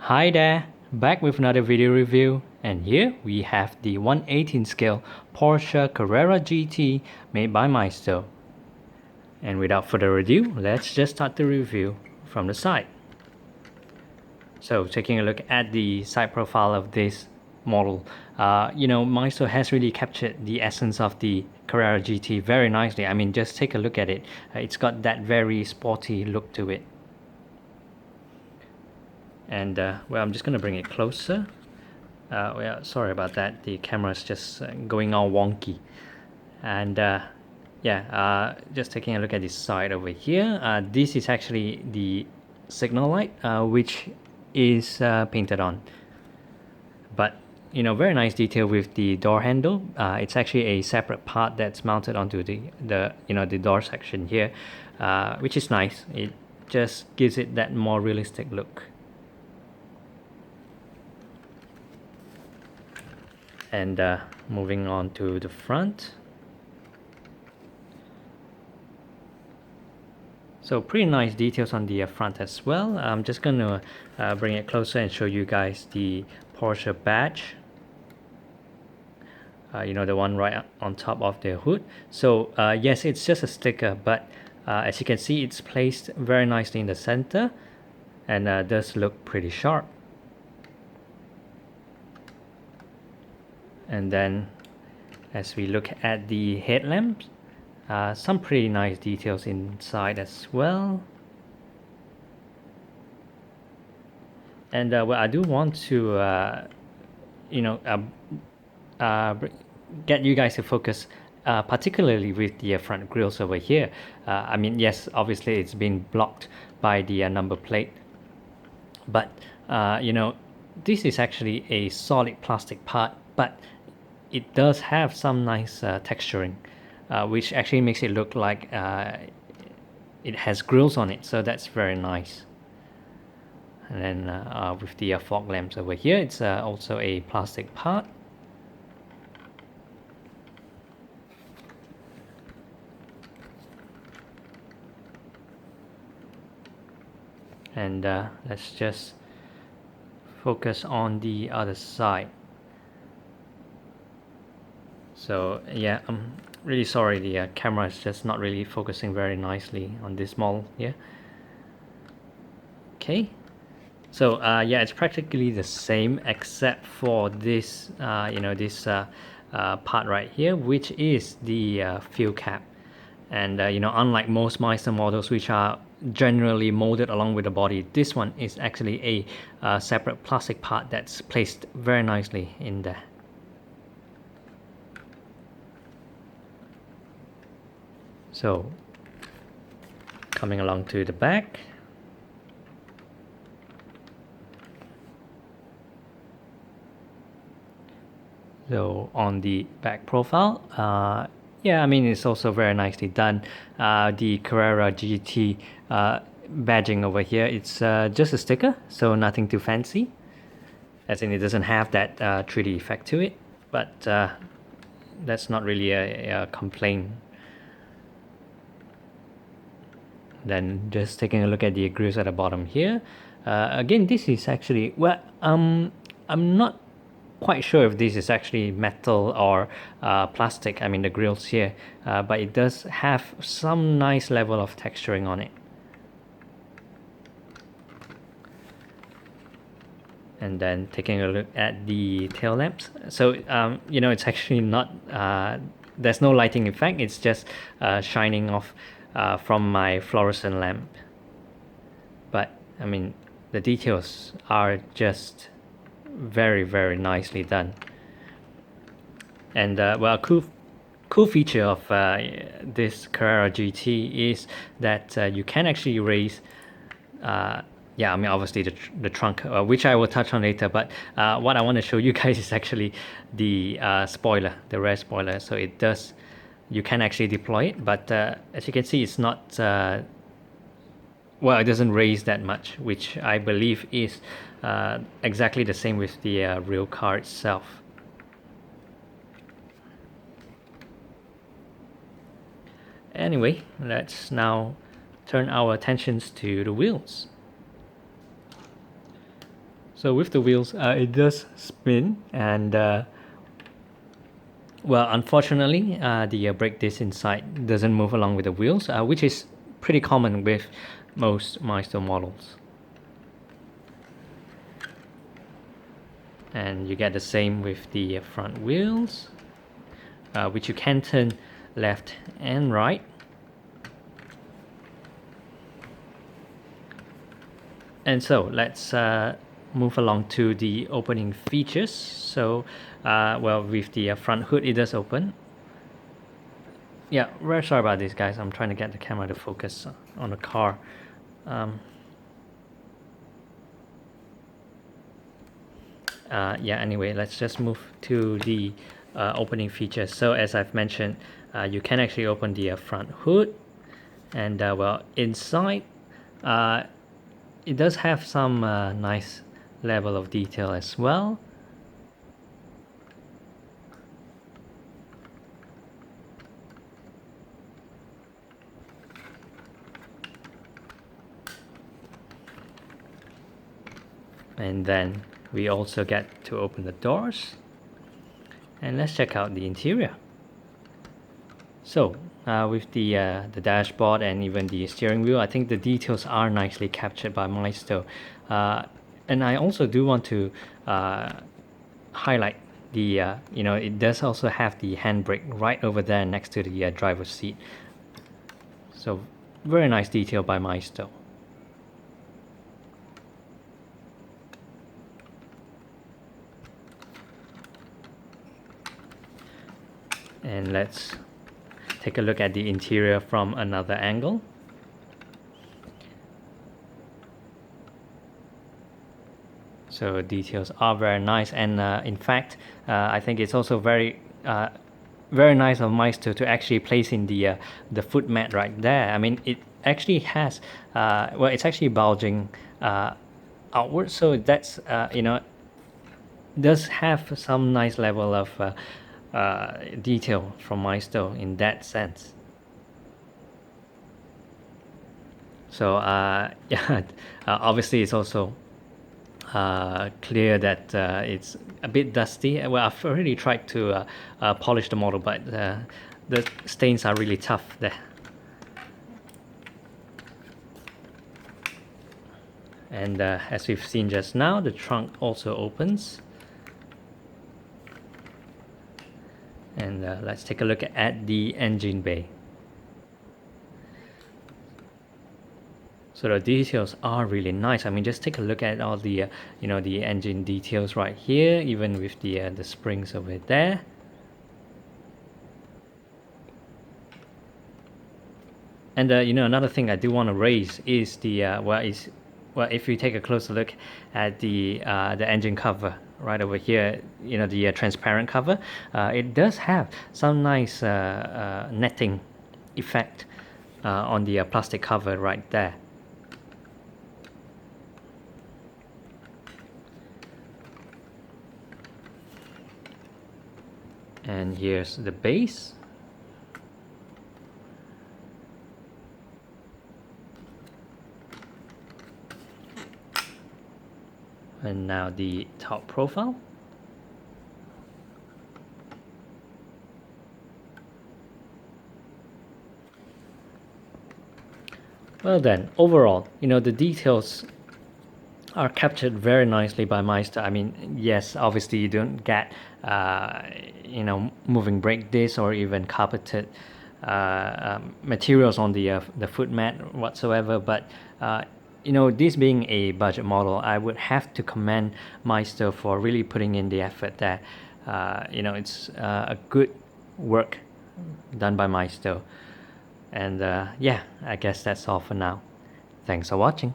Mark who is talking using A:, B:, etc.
A: Hi there, back with another video review, and here we have the 1/18 scale Porsche Carrera GT made by Maisto. And without further ado, let's just start the review from the side. So taking a look at the side profile of this model, Maisto has really captured the essence of the Carrera GT very nicely. I mean, just take a look at it. It's got that very sporty look to it. And well, I'm just gonna bring it closer. Well, sorry about that, the camera is just going all wonky. And just taking a look at this side over here, this is actually the signal light, which is painted on. But very nice detail with the door handle. It's actually a separate part that's mounted onto the door section here, which is nice. It just gives it that more realistic look. And moving on to the front, so pretty nice details on the front as well. I'm just gonna bring it closer and show you guys the Porsche badge, the one right on top of the hood. So yes, it's just a sticker, but as you can see, it's placed very nicely in the center and does look pretty sharp. And then as we look at the headlamps, some pretty nice details inside as well. And well, I do want to get you guys to focus particularly with the front grills over here. I mean, yes, obviously it's been blocked by the number plate, but this is actually a solid plastic part, but it does have some nice texturing, which actually makes it look like it has grills on it, so that's very nice. And then with the fog lamps over here, it's also a plastic part. And let's just focus on the other side. So yeah, I'm really sorry, the camera is just not really focusing very nicely on this model here. Okay, so yeah, it's practically the same except for this part right here, which is the fuel cap. And unlike most Maisto models, which are generally molded along with the body, this one is actually a separate plastic part that's placed very nicely in there. So coming along to the back, so on the back profile, yeah, I mean, it's also very nicely done. The Carrera GT badging over here, it's just a sticker, so nothing too fancy, as in it doesn't have that 3D effect to it, but that's not really a complaint. Then just taking a look at the grills at the bottom here. Again, this is actually, well, I'm not quite sure if this is actually metal or plastic, I mean the grills here, but it does have some nice level of texturing on it. And then taking a look at the tail lamps, so it's actually not there's no lighting effect, it's just shining off from my fluorescent lamp. But I mean, the details are just very, very nicely done. And well, cool feature of this Carrera GT is that you can actually raise yeah, I mean, obviously the trunk, which I will touch on later, but what I want to show you guys is actually the spoiler, the rear spoiler. So you can actually deploy it, but as you can see, it's not, well, it doesn't raise that much, which I believe is exactly the same with the real car itself. Anyway, let's now turn our attentions to the wheels. So with the wheels, it does spin, and well, unfortunately, the brake disc inside doesn't move along with the wheels, which is pretty common with most Maisto models. And you get the same with the front wheels, which you can turn left and right. And so let's move along to the opening features. So well, with the front hood, it does open. Yeah, very sorry about this, guys. I'm trying to get the camera to focus on the car. Yeah, anyway, let's just move to the opening features. So as I've mentioned, you can actually open the front hood, and well, inside it does have some nice level of detail as well. And then we also get to open the doors, and let's check out the interior. So with the dashboard and even the steering wheel, I think the details are nicely captured by Maisto. And I also do want to highlight the you know, it does also have the handbrake right over there next to the driver's seat. So very nice detail by Maisto. And let's take a look at the interior from another angle. So details are very nice, and in fact, I think it's also very nice of Maisto to actually place in the foot mat right there. I mean, it actually has well, it's actually bulging outward, so that's you know, does have some nice level of detail from Maisto in that sense. So yeah, obviously it's also clear that it's a bit dusty. Well, I've already tried to polish the model, but the stains are really tough there. And as we've seen just now, the trunk also opens. And let's take a look at the engine bay. So the details are really nice. I mean, just take a look at all the you know, the engine details right here, even with the springs over there. And you know, another thing I do want to raise is the well, if you take a closer look at the engine cover right over here, you know, the transparent cover, it does have some nice netting effect on the plastic cover right there. And here's the base. And now the top profile. Well then, overall, you know, the details are captured very nicely by Maisto. I mean, yes, obviously you don't get you know, moving brake discs or even carpeted materials on the foot mat whatsoever, but you know, this being a budget model, I would have to commend Maisto for really putting in the effort there. You know, it's a good work done by Maisto. And yeah, I guess that's all for now. Thanks for watching.